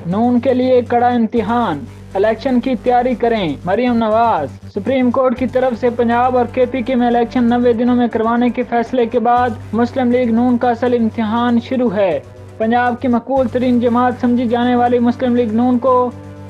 नून के लिए कड़ा इम्तिहान, इलेक्शन की तैयारी करें, मरियम नवाज। सुप्रीम कोर्ट की तरफ से पंजाब और केपीके में इलेक्शन 90 दिनों में करवाने के फैसले के बाद मुस्लिम लीग नून का असल इम्तिहान शुरू है। पंजाब की मकबूल तरीन जमात समझी जाने वाली मुस्लिम लीग नून को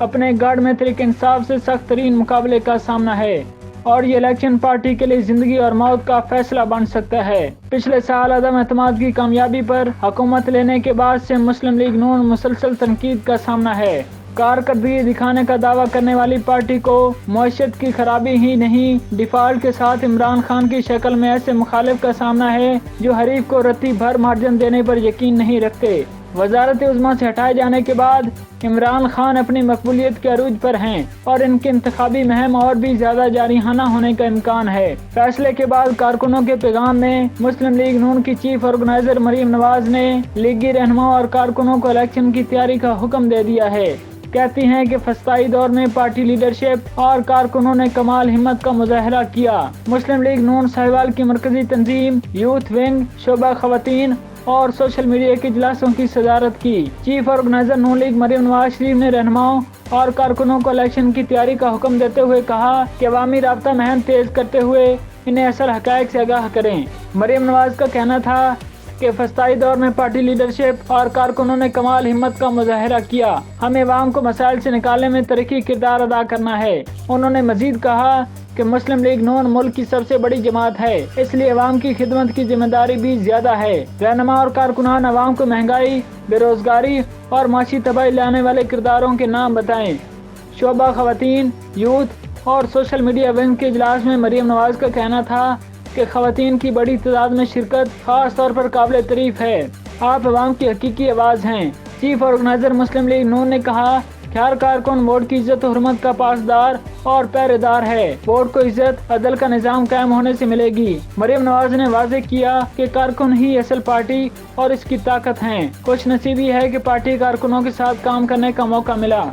अपने गढ़ में तरीके इंसाफ से सख्त तरीन मुकाबले का सामना है और ये इलेक्शन पार्टी के लिए जिंदगी और मौत का फैसला बन सकता है। पिछले साल अदम एतमाद की कामयाबी पर हुकूमत लेने के बाद से मुस्लिम लीग नून मुसलसल तनकीद का सामना है। कारकर्दगी दिखाने का दावा करने वाली पार्टी को मईशत की खराबी ही नहीं, डिफॉल्ट के साथ इमरान खान की शक्ल में ऐसे मुखालिफ का सामना है जो हरीफ को रत्ती भर मार्जिन देने पर यकीन नहीं रखते। वजारत उज़्मा से हटाए जाने के बाद इमरान खान अपनी मकबूलियत के अरूज पर हैं और इनकी इंतखाबी मुहिम और भी ज्यादा जारिहाना होने का इम्कान है। फैसले के बाद कारकुनों के पैगाम में मुस्लिम लीग नून की चीफ ऑर्गेनाइजर मरियम नवाज ने लीगी रहनुमा और कारकुनों को इलेक्शन की तैयारी का हुक्म दे दिया है। कहती हैं कि फस्ताई दौर में पार्टी लीडरशिप और कारकुनों ने कमाल हिम्मत का मुजाहरा किया। मुस्लिम लीग नून साहिवाल की मरकजी तंजीम, यूथ विंग, शोबा खवातीन और सोशल मीडिया के इजलासों की सदारत की। चीफ ऑर्गेनाइजर नून लीग मरियम नवाज शरीफ ने रहनुमाओं और कारकुनों को इलेक्शन की तैयारी का हुक्म देते हुए कहा कि अवामी राब्ता मुहिम तेज करते हुए इन्हें असल हकायक से आगाह करें। मरियम नवाज का कहना था कि फस्ताई दौर में पार्टी लीडरशिप और कारकुनों ने कमाल हिम्मत का मुजाहरा किया। हमें अवाम को मसाइल से निकालने में तरीकी किरदार अदा करना है। उन्होंने मजीद कहा कि मुस्लिम लीग नून मुल्क की सबसे बड़ी जमात है, इसलिए अवाम की खिदमत की जिम्मेदारी भी ज्यादा है। रहनुमा और कारकुनान अवाम को महंगाई, बेरोजगारी और माशी तबाही लाने वाले किरदारों के नाम बताएं। शोबा खवातीन, यूथ और सोशल मीडिया विंग के इजलास में मरियम नवाज का कहना था कि खवातीन की बड़ी तादाद में शिरकत खास तौर पर काबिल तारीफ है। आप अवाम की हकीकी आवाज़ हैं। चीफ ऑर्गेनाइजर मुस्लिम लीग नून ने कहा कि हर कारकुन वोट की इज्जत और हुर्मत का पासदार और पहरेदार है। वोट को इज्जत अदल का निज़ाम कायम होने से मिलेगी। मरियम नवाज ने वाज़ेह किया कि कारकुन ही असल पार्टी और इसकी ताकत हैं। खुश नसीबी है कि पार्टी कारकुनों के साथ काम करने का मौका मिला।